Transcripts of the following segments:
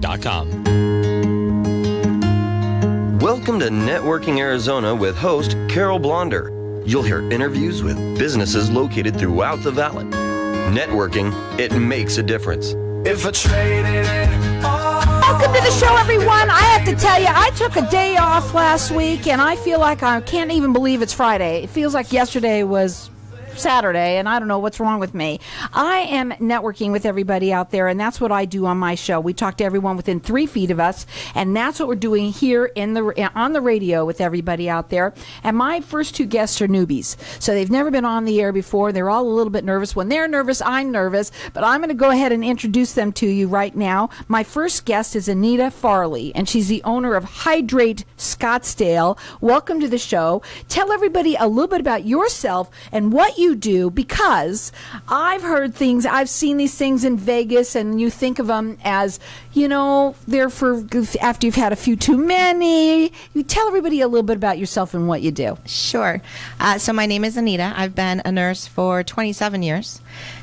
Welcome to Networking Arizona with host Carol Blonder. You'll hear interviews with businesses located throughout the valley. Networking, it makes a difference. If I traded it all. Welcome to the show, everyone. I have to tell you, I took a day off last week, and I feel like I can't even believe it's Friday. It feels like yesterday was Saturday, and I don't know what's wrong with me. I am networking with everybody out there, and that's what I do on my show. We talk to everyone within 3 feet of us, and that's what we're doing here on the radio with everybody out there. And my first 2 guests are newbies, so they've never been on the air before. They're all a little bit nervous. When they're nervous, I'm nervous, but I'm going to go ahead and introduce them to you right now. My first guest is Anita Farley, and she's the owner of Hydreight Scottsdale. Welcome to the show. Tell everybody a little bit about yourself and what you do, because I've heard things, I've seen these things in Vegas, and you think of them as, they're for after you've had a few too many. You tell everybody a little bit about yourself and what you do. Sure. So my name is Anita. I've been a nurse for 27 years.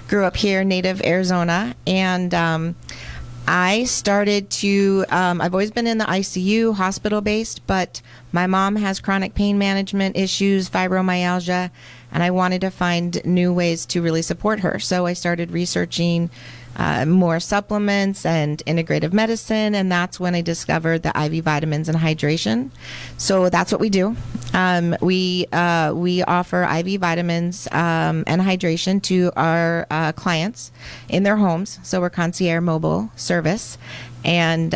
Grew up here, native Arizona, and I started to, I've always been in the ICU, hospital-based, but my mom has chronic pain management issues, fibromyalgia, and I wanted to find new ways to really support her. So I started researching more supplements and integrative medicine, and that's when I discovered the IV vitamins and hydration. So that's what we do. We offer IV vitamins and hydration to our clients in their homes. So we're concierge mobile service. And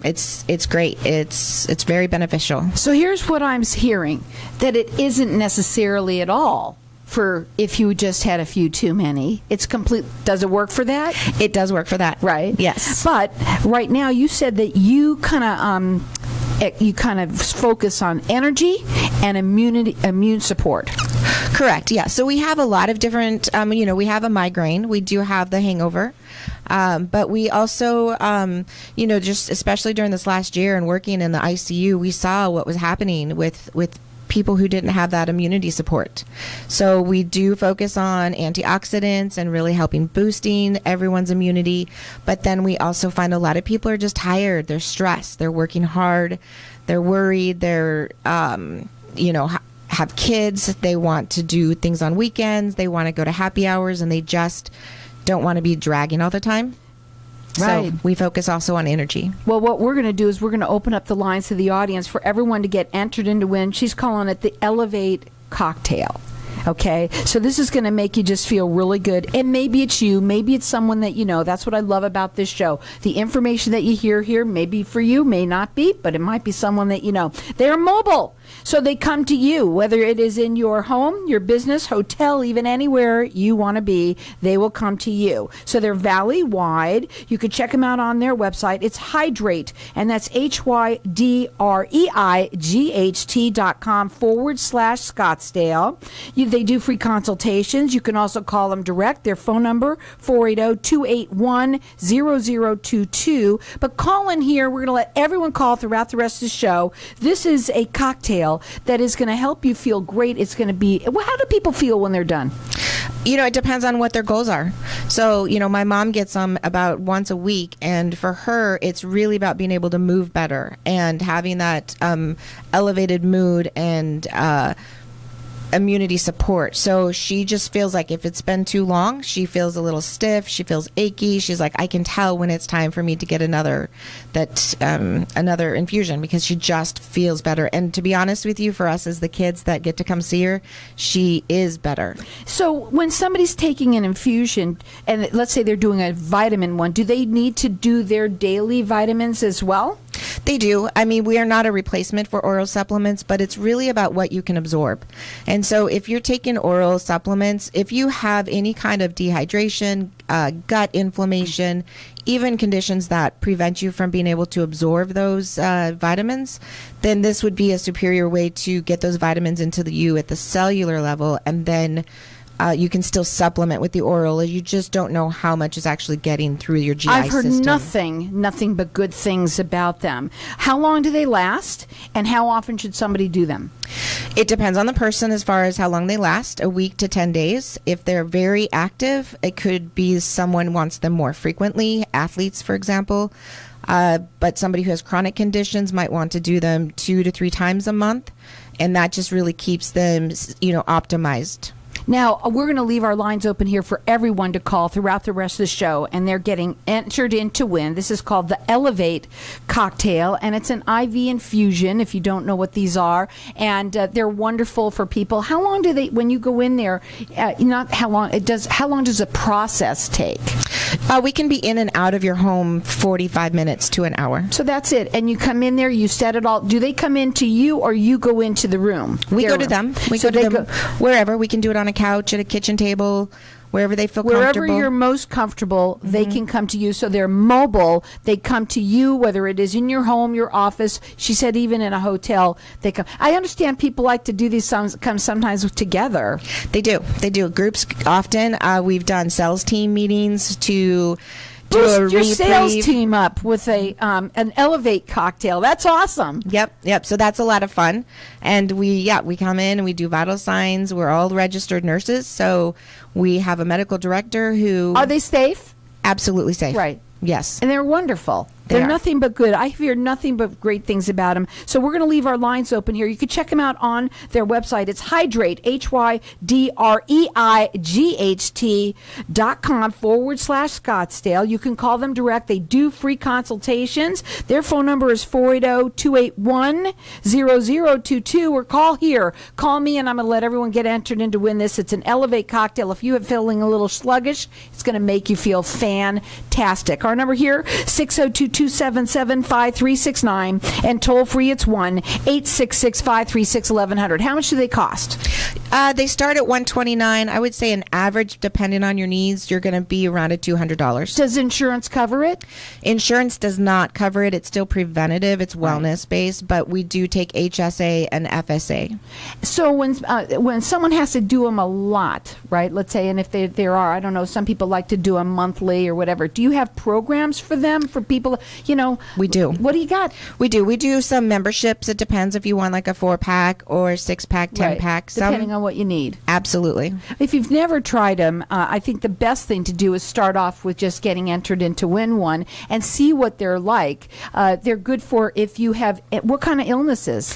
it's great. It's very beneficial. So here's what I'm hearing, that it isn't necessarily at all for if you just had a few too many. It's complete. Does it work for that? It does work for that. Right. Yes. But right now you said that you kind of focus on energy and immune support. Correct. Yeah. So we have a lot of different, we have a migraine. We do have the hangover. But we also, just especially during this last year and working in the ICU, we saw what was happening with people who didn't have that immunity support. So we do focus on antioxidants and really helping boosting everyone's immunity. But then we also find a lot of people are just tired. They're stressed. They're working hard. They're worried. They're, have kids. They want to do things on weekends. They want to go to happy hours, and they just don't want to be dragging all the time. Right. So we focus also on energy. Well, what we're going to do is we're going to open up the lines to the audience for everyone to get entered in to win. She's calling it the Elevate Cocktail. Okay, so this is going to make you just feel really good. And maybe it's you, maybe it's someone that you know. That's what I love about this show. The information that you hear here may be for you, may not be, but it might be someone that you know. They're mobile, so they come to you, whether it is in your home, your business, hotel, even anywhere you want to be, they will come to you. So they're valley-wide. You can check them out on their website. It's Hydreight, and that's HYDREIGHT.com/Scottsdale. They do free consultations. You can also call them direct. Their phone number, 480-281-0022. But call in here. We're going to let everyone call throughout the rest of the show. This is a cocktail that is going to help you feel great. It's going to be, well, how do people feel when they're done? It depends on what their goals are. So, my mom gets them about once a week, and for her, it's really about being able to move better and having that elevated mood and immunity support. So she just feels like if it's been too long, she feels a little stiff, she feels achy. She's like, I can tell when it's time for me to get another infusion, because she just feels better. And to be honest with you, for us as the kids that get to come see her, she is better. So when somebody's taking an infusion, and let's say they're doing a vitamin one, do they need to do their daily vitamins as well? They do. I mean, we are not a replacement for oral supplements, but it's really about what you can absorb. And so if you're taking oral supplements, if you have any kind of dehydration, gut inflammation, even conditions that prevent you from being able to absorb those vitamins, then this would be a superior way to get those vitamins into you at the cellular level, and then you can still supplement with the oral. You just don't know how much is actually getting through your GI system. I've heard nothing but good things about them. How long do they last, and how often should somebody do them? It depends on the person as far as how long they last, a week to 10 days. If they're very active, it could be someone wants them more frequently, athletes, for example. But somebody who has chronic conditions might want to do them 2 to 3 times a month, and that just really keeps them, optimized. Now, we're going to leave our lines open here for everyone to call throughout the rest of the show, and they're getting entered in to win. This is called the Elevate cocktail, and it's an IV infusion, if you don't know what these are, and they're wonderful for people. How long do they, when you go in there, how long does the process take? We can be in and out of your home 45 minutes to an hour. So that's it, and you come in there, you set it all. Do they come into you, or you go into the room? We go to them. We go to them wherever. We can do it on a couch, at a kitchen table, wherever they feel comfortable. Wherever you're most comfortable, they can come to you. So they're mobile. They come to you, whether it is in your home, your office. She said even in a hotel, they come. I understand people like to do these come sometimes together. They do. They do. Groups often. We've done sales team meetings to boost your sales team up with an Elevate cocktail. That's awesome. Yep. So that's a lot of fun. And we come in and we do vital signs. We're all registered nurses. So we have a medical director who... Are they safe? Absolutely safe. Right. Yes. And they're wonderful. They're nothing but good. I hear nothing but great things about them. So we're going to leave our lines open here. You can check them out on their website. It's Hydreight, HYDREIGHT.com/Scottsdale. You can call them direct. They do free consultations. Their phone number is 480-281-0022, or call here. Call me, and I'm going to let everyone get entered in to win this. It's an Elevate cocktail. If you are feeling a little sluggish, it's going to make you feel fantastic. Our number here, 602-277-5369, and toll free it's 1-866-536-1100. How much do they cost? They start at $129. I would say an average, depending on your needs, you're going to be around at $200. Does insurance cover it? Insurance does not cover it. It's still preventative. It's wellness based, but we do take HSA and FSA. So when someone has to do them a lot, right? Let's say, and if there are, I don't know, some people like to do them monthly or whatever. Do you have programs for them, for people? We do. What do you got? We do some memberships. It depends if you want like a 4-pack or 6-pack, 10-pack. Depending on what you need. Absolutely. If you've never tried them, I think the best thing to do is start off with just getting entered in to win one and see what they're like. They're good for if you have, what kind of illnesses?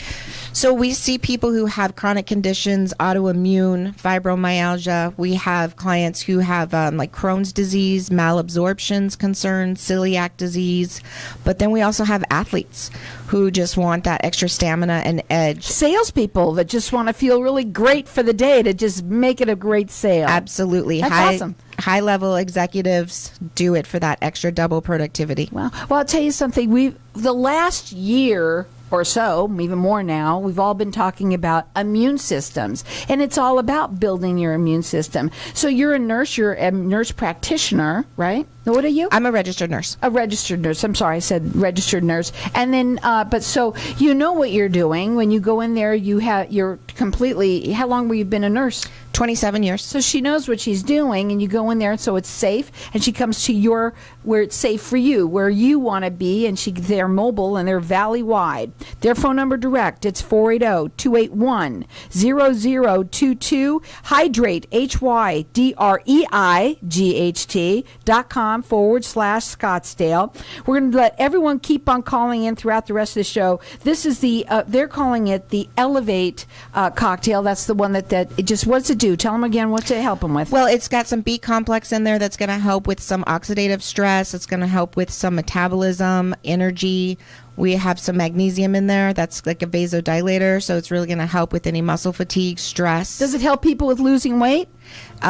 So we see people who have chronic conditions, autoimmune, fibromyalgia. We have clients who have like Crohn's disease, malabsorptions concerns, celiac disease. But then we also have athletes who just want that extra stamina and edge. Salespeople that just want to feel really great for the day to just make it a great sale. Absolutely. That's awesome. High-level executives do it for that extra double productivity. Well, I'll tell you something. The last year or so, even more now, we've all been talking about immune systems, and it's all about building your immune system. So you're a nurse practitioner, right? What are you? I'm a registered nurse. A registered nurse. I'm sorry, I said registered nurse. And then, but so you know what you're doing when you go in there. You're completely. How long were you been a nurse? 27 years. So she knows what she's doing, and you go in there, and so it's safe. And she comes to where it's safe for you, where you want to be, and they're mobile and they're valley wide. Their phone number direct, it's 480-281-0022. Hydreight, HYDREIGHT.com/Scottsdale. We're going to let everyone keep on calling in throughout the rest of the show. This is they're calling it the Elevate cocktail. That's the one that it just, what's it do? Tell them again, what's it help them with? Well, it's got some B complex in there that's going to help with some oxidative stress. It's going to help with some metabolism, energy. We have some magnesium in there. That's like a vasodilator, so it's really going to help with any muscle fatigue, stress. Does it help people with losing weight?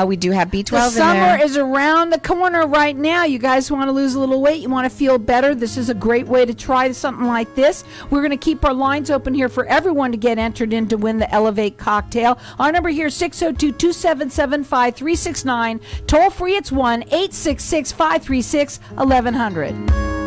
We do have B12 in there. The summer is around the corner right now. You guys want to lose a little weight? You want to feel better? This is a great way to try something like this. We're going to keep our lines open here for everyone to get entered in to win the Elevate cocktail. Our number here is 602-277-5369. Toll free, it's 1-866-536-1100.